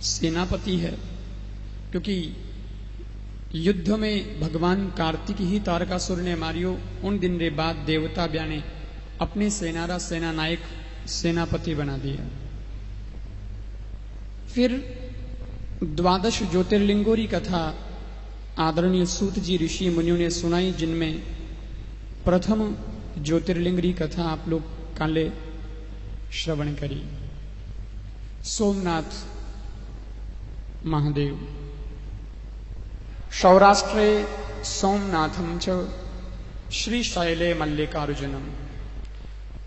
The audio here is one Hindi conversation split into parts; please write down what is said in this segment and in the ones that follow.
सेनापति है, क्योंकि युद्ध में भगवान कार्तिक ही तारकासुर ने मारियो। उन दिन रे बाद देवता ब्याने अपने सेनारा सेना नायक सेनापति बना दिया। फिर 12 ज्योतिर्लिंगों की कथा आदरणीय सूत जी ऋषि मुनियों ने सुनाई, जिनमें प्रथम ज्योतिर्लिंग की कथा आप लोग काले श्रवण करी। सोमनाथ महादेव। सौराष्ट्रे सोमनाथम च श्रीशैले मल्लिकार्जुनम।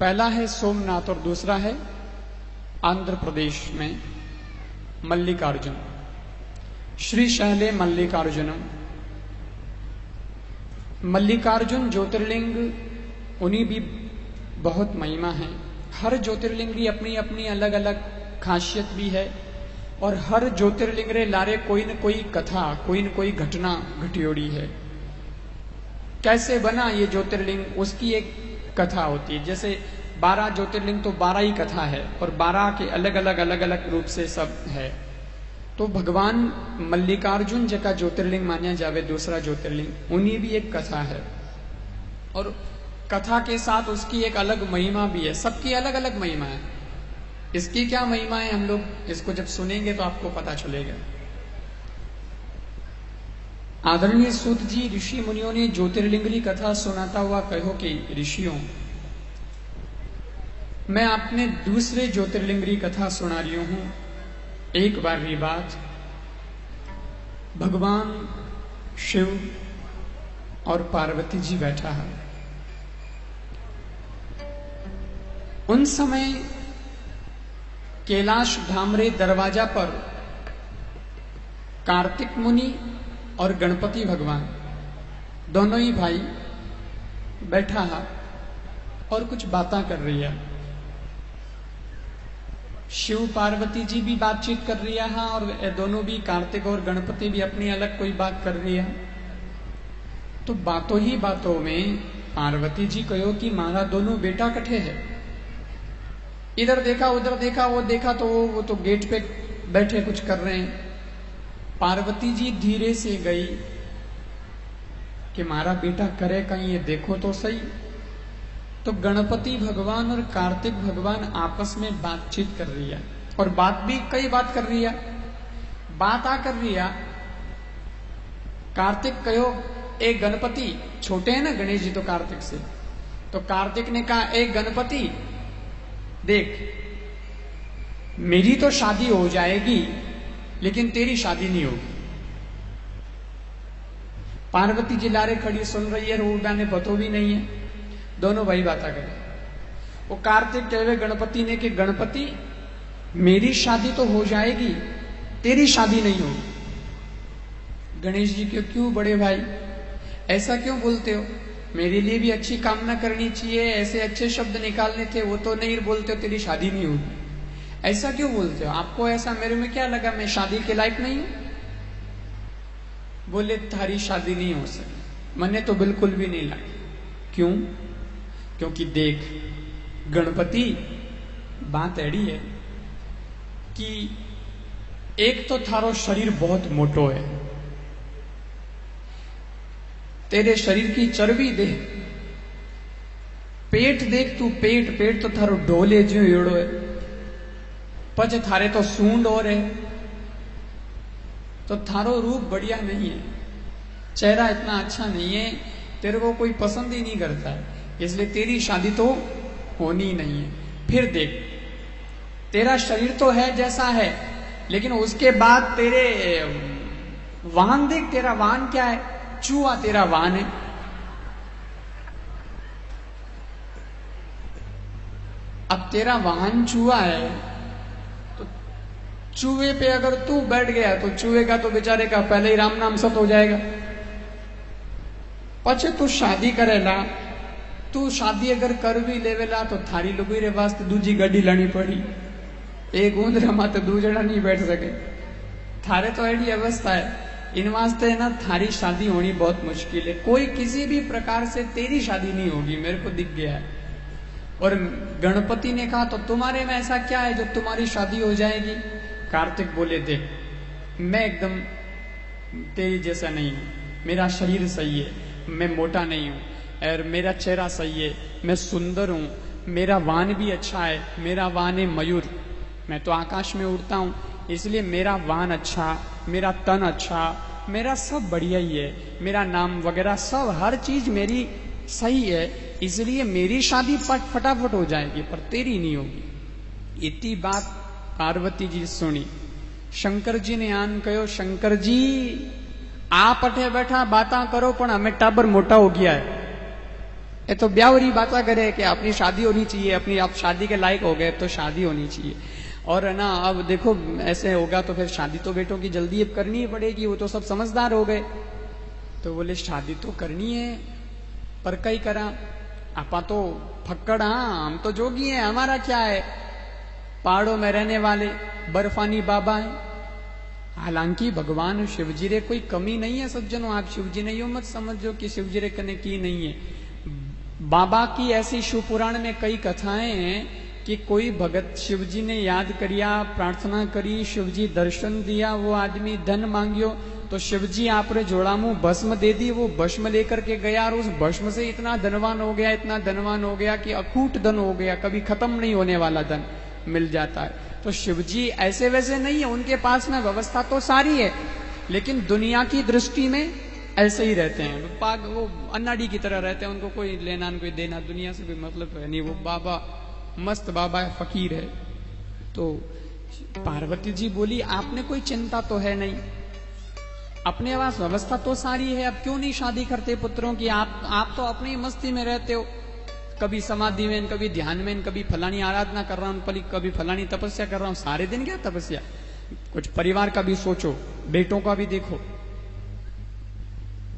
पहला है सोमनाथ और दूसरा है आंध्र प्रदेश में मल्लिकार्जुन। श्रीशैले मल्लिकार्जुनम। मल्लिकार्जुन ज्योतिर्लिंग उन्हीं भी बहुत महिमा है। हर ज्योतिर्लिंग की अपनी अपनी अलग अलग खासियत भी है, और हर ज्योतिर्लिंग रे लारे कोई न कोई कथा, कोई न कोई घटना घटियोड़ी है। कैसे बना ये ज्योतिर्लिंग, उसकी एक कथा होती है। जैसे 12 ज्योतिर्लिंग तो 12 ही कथा है, और 12 के अलग अलग रूप से सब है। तो भगवान मल्लिकार्जुन जका ज्योतिर्लिंग मान्या जावे, दूसरा ज्योतिर्लिंग, उन्हीं भी एक कथा है, और कथा के साथ उसकी एक अलग महिमा भी है। सबकी अलग अलग महिमा है। इसकी क्या महिमा है, हम लोग इसको जब सुनेंगे तो आपको पता चलेगा। आदरणीय सूत जी ऋषि मुनियों ने ज्योतिर्लिंग की कथा सुनाता हुआ कहो कि ऋषियों, मैं अपने दूसरे ज्योतिर्लिंग की कथा सुना रही हूं। एक बार की बात, भगवान शिव और पार्वती जी बैठा है। उन समय कैलाश धाम रे दरवाजा पर कार्तिक मुनि और गणपति भगवान दोनों ही भाई बैठा है और कुछ बातें कर रही है। शिव पार्वती जी भी बातचीत कर रही है, और दोनों भी कार्तिक और गणपति भी अपनी अलग कोई बात कर रही है। तो बातों ही बातों में पार्वती जी कहो कि मारा दोनों बेटा कठे है। इधर देखा उधर देखा, वो देखा तो वो तो गेट पे बैठे कुछ कर रहे हैं। पार्वती जी धीरे से गई कि मारा बेटा करे कहीं, ये देखो तो सही। तो गणपति भगवान और कार्तिक भगवान आपस में बातचीत कर रही है, और बात भी कई बात कर रही है। बात आ कर रही है, कार्तिक कहो एक गणपति, छोटे हैं ना गणेश जी तो कार्तिक से, तो कार्तिक ने कहा एक गणपति देख, मेरी तो शादी हो जाएगी लेकिन तेरी शादी नहीं होगी। पार्वती जी लारे खड़ी सुन रही है, रूबा ने पतो भी नहीं है। दोनों भाई बातें करें। वो कार्तिक कहे गणपति ने कि गणपति, मेरी शादी तो हो जाएगी, तेरी शादी नहीं होगी। गणेश जी के क्यों बड़े भाई ऐसा क्यों बोलते हो? मेरे लिए भी अच्छी कामना करनी चाहिए, ऐसे अच्छे शब्द निकालने थे, वो तो नहीं बोलते हो तेरी शादी नहीं होगी। ऐसा क्यों बोलते हो? आपको ऐसा मेरे में क्या लगा, मैं शादी के लायक नहीं हूं? बोले थारी शादी नहीं हो सकी। मैंने तो बिल्कुल भी नहीं लगी। क्यों? क्योंकि देख गणपति, बात ऐडी है कि एक तो थारो शरीर बहुत मोटो है, तेरे शरीर की चर्बी देख, पेट देख तू, पेट तो थारो ढोले जो एड़ो है, पच थारे तो सूंड और है, तो थारो रूप बढ़िया नहीं है, चेहरा इतना अच्छा नहीं है, तेरे को कोई पसंद ही नहीं करता है, इसलिए तेरी शादी तो होनी नहीं है। फिर देख, तेरा शरीर तो है जैसा है, लेकिन उसके बाद तेरे वाहन देख, तेरा वाहन क्या है? चूहा तेरा वाहन है। अब तेरा वाहन चूहा है, तो चूहे पे अगर तू बैठ गया तो चूहे का तो बेचारे का पहले ही राम नाम सत हो जाएगा। पछे तू शादी करेला, तू शादी अगर कर भी लेवेला तो थारी लुगाई रे वास्ते दूजी गाड़ी लानी पड़ी। एक ऊंदरा में तो दू जणा नहीं बैठ सके। थारे तो ऐसी अवस्था है, इन वास्ते ना थारी शादी होनी बहुत मुश्किल है। कोई किसी भी प्रकार से तेरी शादी नहीं होगी, मेरे को दिख गया है। और गणपति ने कहा तो तुम्हारे में ऐसा क्या है जो तुम्हारी शादी हो जाएगी? कार्तिक बोले, देख मैं एकदम तेरी जैसा नहीं हूं, मेरा शरीर सही है, मैं मोटा नहीं हूं, और मेरा चेहरा सही है, मैं सुंदर हूं, मेरा वाहन भी अच्छा है, मेरा वाहन है मयूर, मैं तो आकाश में उड़ता हूं, इसलिए मेरा वाहन अच्छा, मेरा तन अच्छा, मेरा सब बढ़िया ही है, मेरा नाम वगैरह सब हर चीज मेरी सही है, इसलिए मेरी शादी फटाफट हो जाएगी, पर तेरी नहीं होगी। इतनी बात पार्वती जी सुनी। शंकर जी ने आन कहो, शंकर जी आप अठे बैठा बाता करो पण हमें टाबर मोटा हो गया है, ये तो ब्यावरी बाता करे कि अपनी शादी होनी चाहिए, अपनी आप शादी के लायक हो गए तो शादी होनी चाहिए, और है ना अब देखो ऐसे होगा तो फिर शादी तो बेटों की जल्दी अब करनी ही पड़ेगी, वो तो सब समझदार हो गए। तो बोले शादी तो करनी है पर कई करा, आपा तो फक्कड़, हाँ हम तो जोगी हैं, हमारा क्या है, पहाड़ों में रहने वाले बर्फानी बाबा है। हालांकि भगवान शिवजी रे कोई कमी नहीं है सज्जनों, आप शिवजी ने यूं मत समझो कि शिवजी रे कने की नहीं है। बाबा की ऐसी शिव पुराण में कई कथाएं हैं कि कोई भगत शिवजी ने याद करिया, प्रार्थना करी, शिवजी दर्शन दिया, वो आदमी धन मांगियो तो शिवजी आप रे जोड़ा मुंह भस्म दे दी, वो भस्म लेकर के गया और उस भस्म से इतना धनवान हो गया, इतना धनवान हो गया कि अकूट धन हो गया, कभी खत्म नहीं होने वाला धन मिल जाता है। तो शिवजी ऐसे वैसे नहीं है, उनके पास में व्यवस्था तो सारी है, लेकिन दुनिया की दृष्टि में ऐसे ही रहते हैं, वो अन्नाडी की तरह रहते हैं, उनको कोई लेना कोई देना दुनिया से भी मतलब है नहीं, वो बाबा मस्त बाबा है, फकीर है। तो पार्वती जी बोली आपने कोई चिंता तो है नहीं, अपने पास व्यवस्था तो सारी है, अब क्यों नहीं शादी करते पुत्रों की, आप तो अपनी मस्ती में रहते हो, कभी समाधि में, कभी ध्यान में, कभी फलानी आराधना कर रहा हूं, कभी फलानी तपस्या कर रहा हूं, सारे दिन क्या तपस्या, कुछ परिवार का भी सोचो, बेटों का भी देखो।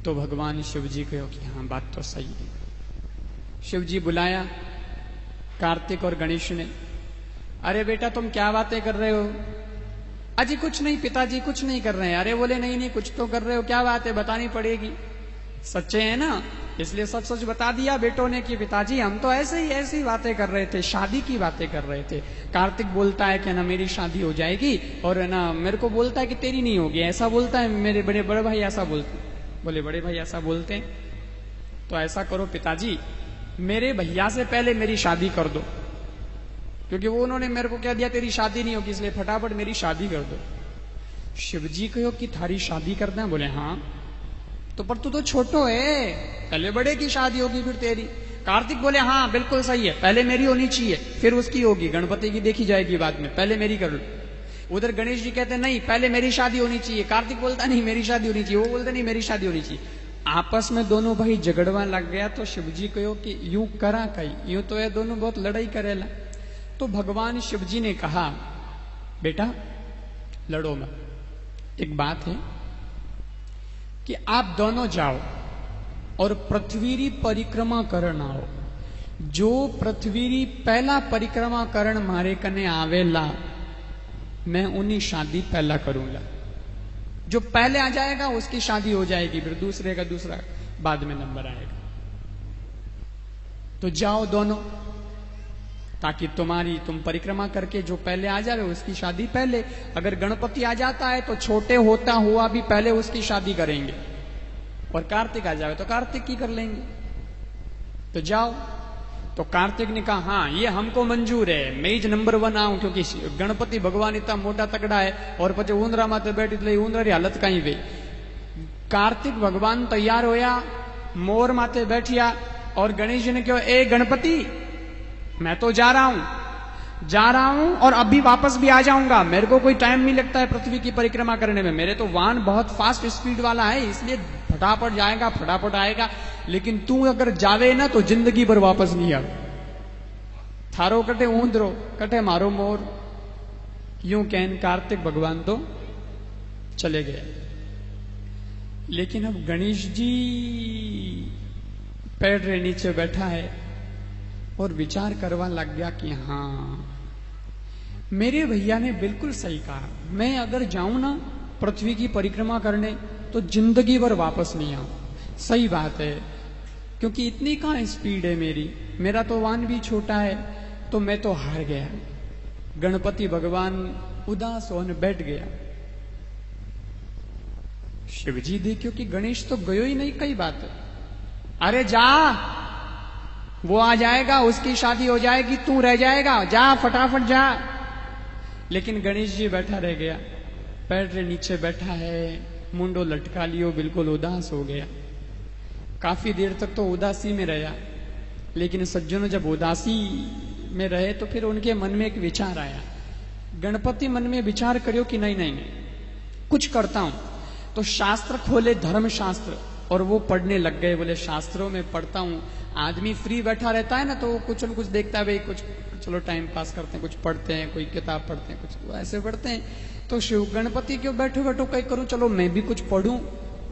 तो भगवान शिव जी कहो कि हाँ बात तो सही है। शिव जी बुलाया कार्तिक और गणेश ने, अरे बेटा तुम क्या बातें कर रहे हो, अजी कुछ नहीं पिताजी कुछ नहीं कर रहे हैं। अरे बोले नहीं नहीं कुछ तो कर रहे हो, क्या बात है बतानी पड़ेगी, सच्चे हैं ना, इसलिए सच सच बता दिया बेटों ने कि पिताजी हम तो ऐसे ही बातें कर रहे थे, शादी की बातें कर रहे थे। कार्तिक बोलता है कि ना मेरी शादी हो जाएगी, और ना मेरे को बोलता है कि तेरी नहीं होगी, ऐसा बोलता है, मेरे बड़े भाई ऐसा बोलते हैं। बोले बड़े भाई ऐसा बोलते हैं, तो ऐसा करो पिताजी मेरे भैया से पहले मेरी शादी कर दो, क्योंकि वो उन्होंने मेरे को कह दिया तेरी शादी नहीं होगी, इसलिए फटाफट मेरी शादी कर दो। शिवजी कहो कि थारी शादी करना है, बोले हाँ, तो पर तू तो छोटो है, पहले बड़े की शादी होगी फिर तेरी। कार्तिक बोले हाँ बिल्कुल सही है, पहले मेरी होनी चाहिए फिर उसकी होगी, गणपति की देखी जाएगी बाद में, पहले मेरी कर लो। उधर गणेश जी कहते नहीं पहले मेरी शादी होनी चाहिए, कार्तिक बोलता नहीं मेरी शादी होनी चाहिए, वो बोलते नहीं मेरी शादी होनी चाहिए। आपस में दोनों भाई झगड़वा लग गया। तो शिवजी कहो कि यूं करा कई, यूं तो ये दोनों बहुत लड़ाई करेला। तो भगवान शिवजी ने कहा बेटा लड़ो मत, एक बात है कि आप दोनों जाओ और पृथ्वीरी परिक्रमा करण आओ, जो पृथ्वीरी पहला परिक्रमा करण मारे कने आवेला मैं उन्हीं शादी पहला करूंगा, जो पहले आ जाएगा उसकी शादी हो जाएगी, फिर दूसरे का दूसरा बाद में नंबर आएगा। तो जाओ दोनों, ताकि तुम परिक्रमा करके जो पहले आ जाए उसकी शादी पहले, अगर गणपति आ जाता है तो छोटे होता हुआ भी पहले उसकी शादी करेंगे, और कार्तिक आ जाए तो कार्तिक की कर लेंगे। तो जाओ। तो कार्तिक ने कहा हाँ ये हमको मंजूर है, मैं ही नंबर 1 आऊं, क्योंकि गणपति भगवान इतना मोटा तगड़ा है, और पचे ऊंदरा माते बैठी ले ऊंदरा री हालत कहीं गई। कार्तिक भगवान तैयार होया, मोर माते बैठिया, और गणेश जी ने कहा ए गणपति मैं तो जा रहा हूं और अभी वापस भी आ जाऊंगा, मेरे को कोई टाइम नहीं लगता है पृथ्वी की परिक्रमा करने में, मेरे तो वाहन बहुत फास्ट स्पीड वाला है, इसलिए फटाफट जाएगा फटाफट आएगा, लेकिन तू अगर जावे ना तो जिंदगी भर वापस नहीं आवे। थारो कटे ऊंदरो कटे मारो मोर, यूं कहन कार्तिक भगवान तो चले गए। लेकिन अब गणेश जी पेड़ रे नीचे बैठा है और विचार करवा लग गया कि हाँ मेरे भैया ने बिल्कुल सही कहा, मैं अगर जाऊं ना पृथ्वी की परिक्रमा करने तो जिंदगी भर वापस नहीं आऊं। सही बात है, क्योंकि इतनी कहां स्पीड है मेरा तो वाहन भी छोटा है, तो मैं तो हार गया। गणपति भगवान उदास होने बैठ गया। शिवजी देखियो कि गणेश तो गयो ही नहीं, कई बात है। अरे जा, वो आ जाएगा, उसकी शादी हो जाएगी, तू रह जाएगा, जा फटाफट जा। लेकिन गणेश जी बैठा रह गया, पैर के नीचे बैठा है, मुंडो लटका लियो, बिल्कुल उदास हो गया। काफी देर तक तो उदासी में रहा, लेकिन सज्जनों जब उदासी में रहे तो फिर उनके मन में एक विचार आया। गणपति मन में विचार करियो कि नहीं नहीं नहीं, कुछ करता हूं। तो शास्त्र खोले, धर्म शास्त्र, और वो पढ़ने लग गए। बोले शास्त्रों में पढ़ता हूं। आदमी फ्री बैठा रहता है ना, तो वो कुछ न कुछ देखता है, भाई कुछ चलो टाइम पास करते हैं, कुछ पढ़ते हैं, कोई किताब पढ़ते हैं, कुछ ऐसे पढ़ते हैं। तो शिव गणपति क्यों बैठो बैठो कहीं करूं, चलो मैं भी कुछ पढ़ूं।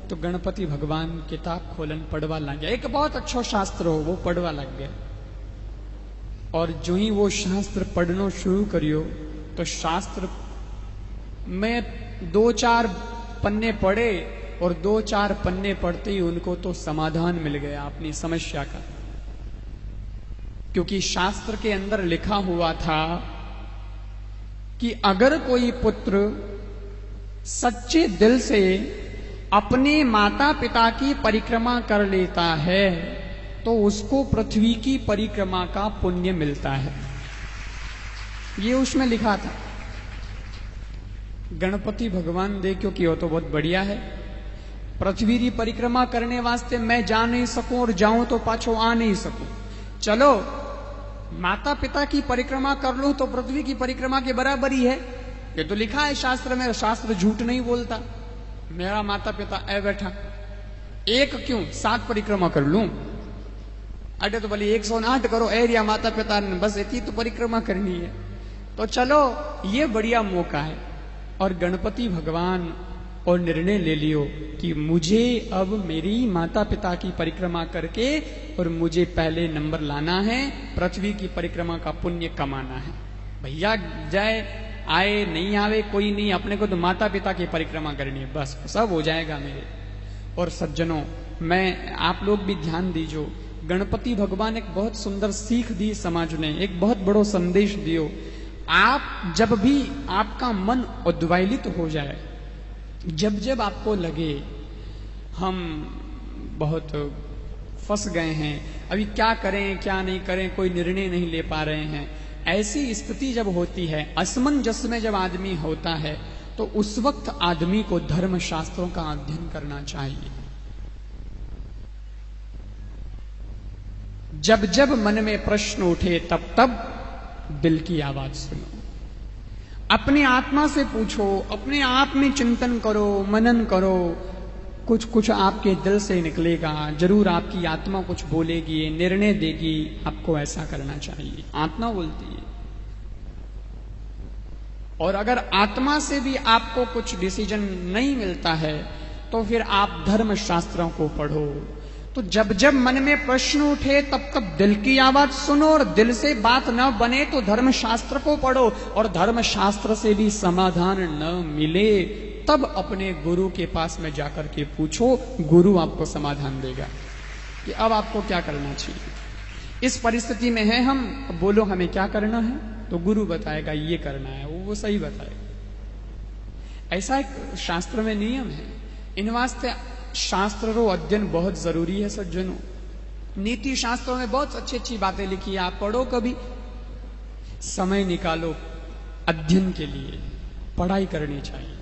तो गणपति भगवान किताब खोलन पढ़वा लग गया। एक बहुत अच्छा शास्त्र हो, वो पढ़वा लग गया। और जो ही वो शास्त्र पढ़ना शुरू करियो, तो शास्त्र में 2-4 पन्ने पढ़े, और 2-4 पन्ने पढ़ते ही उनको तो समाधान मिल गया अपनी समस्या का। क्योंकि शास्त्र के अंदर लिखा हुआ था कि अगर कोई पुत्र सच्चे दिल से अपने माता पिता की परिक्रमा कर लेता है, तो उसको पृथ्वी की परिक्रमा का पुण्य मिलता है। ये उसमें लिखा था। गणपति भगवान देखो कि वो तो बहुत बढ़िया है। पृथ्वी की परिक्रमा करने वास्ते मैं जा नहीं सकूं, और जाऊं तो पाछो आ नहीं सकूं। चलो माता पिता की परिक्रमा कर लूं तो पृथ्वी की परिक्रमा के बराबर ही है। ये तो लिखा है शास्त्र में, शास्त्र झूठ नहीं बोलता। मेरा माता पिता ऐ बैठा, एक क्यों 7 परिक्रमा कर लूं। अरे तो बोले 108 करो, एरिया माता पिता ने बस इतनी तो परिक्रमा करनी है। तो चलो ये बढ़िया मौका है। और गणपति भगवान और निर्णय ले लियो कि मुझे अब मेरी माता पिता की परिक्रमा करके और मुझे पहले नंबर लाना है, पृथ्वी की परिक्रमा का पुण्य कमाना है। भैया जाए आए नहीं आवे कोई नहीं, अपने को तो माता पिता की परिक्रमा करनी है, बस सब हो जाएगा मेरे। और सज्जनों, मैं आप लोग भी ध्यान दीजिए, गणपति भगवान एक बहुत सुंदर सीख दी समाज ने, एक बहुत बड़ो संदेश दियो। आप जब भी आपका मन उद्वेलित हो जाए, जब जब आपको लगे हम बहुत फंस गए हैं, अभी क्या करें क्या नहीं करें, कोई निर्णय नहीं ले पा रहे हैं, ऐसी स्थिति जब होती है, असमंजस में जब आदमी होता है, तो उस वक्त आदमी को धर्म शास्त्रों का अध्ययन करना चाहिए। जब जब मन में प्रश्न उठे, तब तब दिल की आवाज सुनो, अपनी आत्मा से पूछो, अपने आप में चिंतन करो, मनन करो। कुछ कुछ आपके दिल से निकलेगा, जरूर आपकी आत्मा कुछ बोलेगी, निर्णय देगी, आपको ऐसा करना चाहिए। आत्मा बोलती है। और अगर आत्मा से भी आपको कुछ डिसीजन नहीं मिलता है, तो फिर आप धर्म शास्त्रों को पढ़ो। तो जब जब मन में प्रश्न उठे, तब तब दिल की आवाज सुनो, और दिल से बात न बने तो धर्म शास्त्र को पढ़ो, और धर्म शास्त्र से भी समाधान न मिले, तब अपने गुरु के पास में जाकर के पूछो, गुरु आपको समाधान देगा कि अब आपको क्या करना चाहिए। इस परिस्थिति में है हम, अब बोलो हमें क्या करना है, तो गुरु बताएगा ये करना है, वो सही बताएगा। ऐसा एक शास्त्र में नियम है। इन वास्ते शास्त्र रो अध्ययन बहुत जरूरी है सज्जनों। नीति शास्त्रों में बहुत अच्छी अच्छी बातें लिखी है, आप पढ़ो, कभी समय निकालो अध्ययन के लिए, पढ़ाई करनी चाहिए।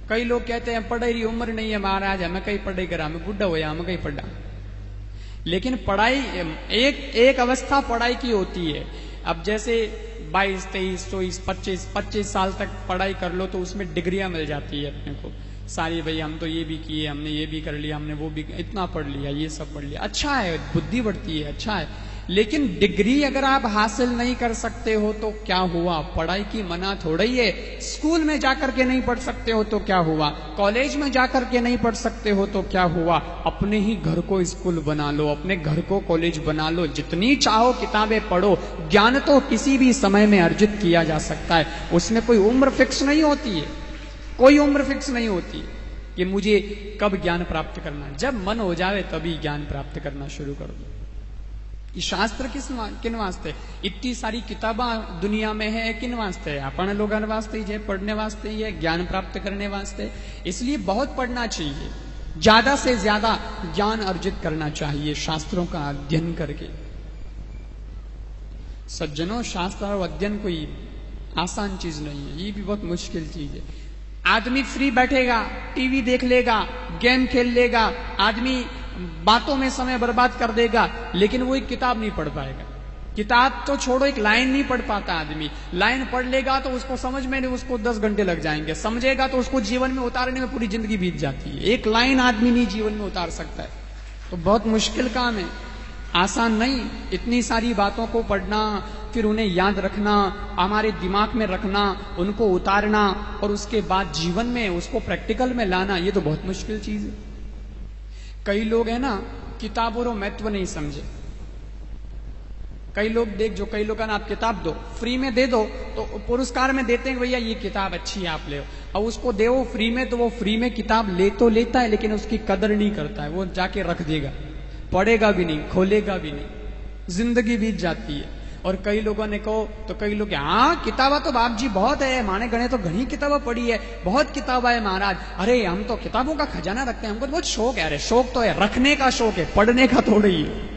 कई लोग कहते हैं पढ़ाई की उम्र नहीं है महाराज, हमें कहीं पढ़ाई करा, हमें बुढ़ा हो या हमें कहीं पढ़ा। लेकिन पढ़ाई एक अवस्था पढ़ाई की होती है। अब जैसे 22, 23, 24, 25 साल तक पढ़ाई कर लो, तो उसमें डिग्रियां मिल जाती है अपने को सारी। भाई हम तो ये भी किए, हमने ये भी कर लिया, हमने वो भी, इतना पढ़ लिया, ये सब पढ़ लिया, अच्छा है, बुद्धि बढ़ती है, अच्छा है। लेकिन डिग्री अगर आप हासिल नहीं कर सकते हो तो क्या हुआ? पढ़ाई की मना थोड़ा ही है। स्कूल में जाकर के नहीं पढ़ सकते हो तो क्या हुआ? कॉलेज में जाकर के नहीं पढ़ सकते हो तो क्या हुआ? अपने ही घर को स्कूल बना लो, अपने घर को कॉलेज बना लो, जितनी चाहो किताबें पढ़ो। ज्ञान तो किसी भी समय में अर्जित किया जा सकता है, उसमें कोई उम्र फिक्स नहीं होती है, कोई उम्र फिक्स नहीं होती कि मुझे कब ज्ञान प्राप्त करना है। जब मन हो जावे तभी ज्ञान प्राप्त करना शुरू कर दो। ये शास्त्र किन वास्ते? इतनी सारी किताबा दुनिया में है, किन वास्ते है? अपन लोगों वास्ते ही है, पढ़ने वास्ते ही है, ज्ञान प्राप्त करने वास्ते। इसलिए बहुत पढ़ना चाहिए, ज्यादा से ज्यादा ज्ञान अर्जित करना चाहिए शास्त्रों का अध्ययन करके। सज्जनों, शास्त्र और अध्ययन कोई आसान चीज नहीं है, ये भी बहुत मुश्किल चीज है। आदमी फ्री बैठेगा, टीवी देख लेगा, गेम खेल लेगा, आदमी बातों में समय बर्बाद कर देगा, लेकिन वो एक किताब नहीं पढ़ पाएगा। किताब तो छोड़ो, एक लाइन नहीं पढ़ पाता आदमी। लाइन पढ़ लेगा तो उसको समझ में नहीं, उसको 10 घंटे लग जाएंगे। समझेगा तो उसको जीवन में उतारने में पूरी जिंदगी बीत जाती है। एक लाइन आदमी नहीं जीवन में उतार सकता है, तो बहुत मुश्किल काम है, आसान नहीं। इतनी सारी बातों को पढ़ना, फिर उन्हें याद रखना, हमारे दिमाग में रखना, उनको उतारना और उसके बाद जीवन में उसको प्रैक्टिकल में लाना, ये तो बहुत मुश्किल चीज है। कई लोग है ना, किताबों का महत्व नहीं समझे। कई लोग कई लोग ना, आप किताब दो, फ्री में दे दो तो पुरस्कार में देते हैं, भैया ये किताब अच्छी है, आप ले। अब उसको दे फ्री में, तो वो फ्री में किताब ले तो लेता है, लेकिन उसकी कदर नहीं करता है। वो जाके रख देगा, पढ़ेगा भी नहीं, खोलेगा भी नहीं, जिंदगी बीत जाती है। और कई लोगों ने कहो तो कई लोग, हाँ किताबा तो बाप जी बहुत है, माने गणे तो घनी किताबा पढ़ी है, बहुत किताबा है महाराज। अरे हम तो किताबों का खजाना रखते हैं, हमको तो बहुत शौक है। अरे शौक तो है, रखने का शौक है, पढ़ने का थोड़ी है।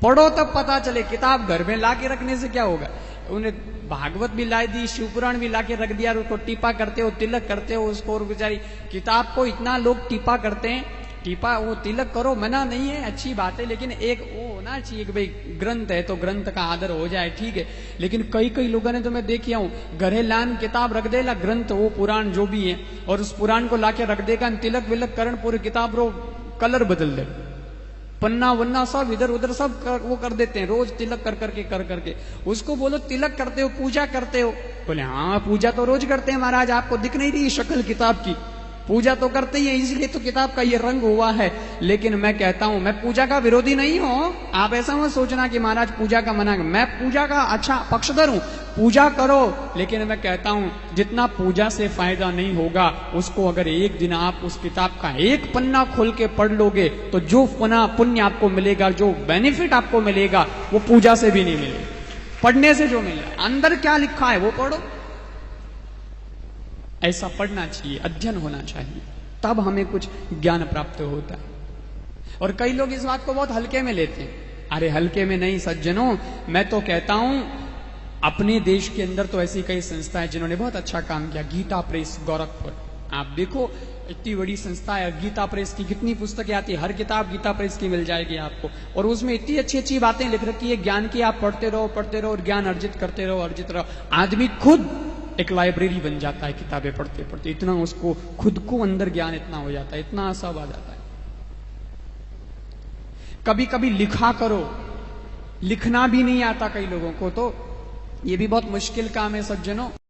पढ़ो तब पता चले। किताब घर में लाके रखने से क्या होगा? उन्हें भागवत भी ला दी, शिवपुराण भी लाके रख दिया, उसको टीपा करते हो, तिलक करते हो उसको। और बेचारी किताब को इतना लोग टीपा करते हैं, टीपा वो तिलक करो, मना नहीं है, अच्छी बात है, लेकिन एक वो होना चाहिए कि भाई ग्रंथ है तो ग्रंथ का आदर हो जाए, ठीक है। लेकिन कई लोगों ने तो मैं देखिया हूं, घरे लान किताब रख देला, ग्रंथ वो पुराण जो भी है, और उस पुराण को लाके रख देगा, तिलक विलक करण, पूरी किताब रो कलर बदल दे, पन्ना वन्ना सब इधर उधर सब वो कर देते हैं, रोज तिलक कर करके। उसको बोलो तिलक करते हो, पूजा करते हो? बोले हाँ पूजा तो रोज करते हैं महाराज, आपको दिख नहीं रही शक्ल किताब की? पूजा तो करते ही है, इसलिए तो किताब का ये रंग हुआ है। लेकिन मैं कहता हूं, मैं पूजा का विरोधी नहीं हूं, आप ऐसा मत सोचना कि महाराज पूजा का मना। मैं पूजा का अच्छा पक्षधर हूं, पूजा करो, लेकिन मैं कहता हूं जितना पूजा से फायदा नहीं होगा, उसको अगर एक दिन आप उस किताब का एक पन्ना खोल के पढ़ लोगे, तो जो पुण्य आपको मिलेगा, जो बेनिफिट आपको मिलेगा, वो पूजा से भी नहीं मिलेगा, पढ़ने से जो मिलेगा। अंदर क्या लिखा है वो पढ़ो। ऐसा पढ़ना चाहिए, अध्ययन होना चाहिए, तब हमें कुछ ज्ञान प्राप्त होता है। और कई लोग इस बात को बहुत हल्के में लेते हैं। अरे हल्के में नहीं सज्जनों, मैं तो कहता हूं अपने देश के अंदर तो ऐसी कई संस्थाएं जिन्होंने बहुत अच्छा काम किया। गीता प्रेस गोरखपुर, आप देखो इतनी बड़ी संस्था है। गीता प्रेस की कितनी पुस्तकें आती है, हर किताब गीता प्रेस की मिल जाएगी आपको, और उसमें इतनी अच्छी अच्छी बातें लिख रखी है ज्ञान की। आप पढ़ते रहो और ज्ञान अर्जित करते रहो। आदमी खुद एक लाइब्रेरी बन जाता है किताबें पढ़ते पढ़ते, इतना उसको खुद को अंदर ज्ञान इतना हो जाता है, इतना सब आ जाता है। कभी कभी लिखा करो, लिखना भी नहीं आता कई लोगों को, तो ये भी बहुत मुश्किल काम है सज्जनों।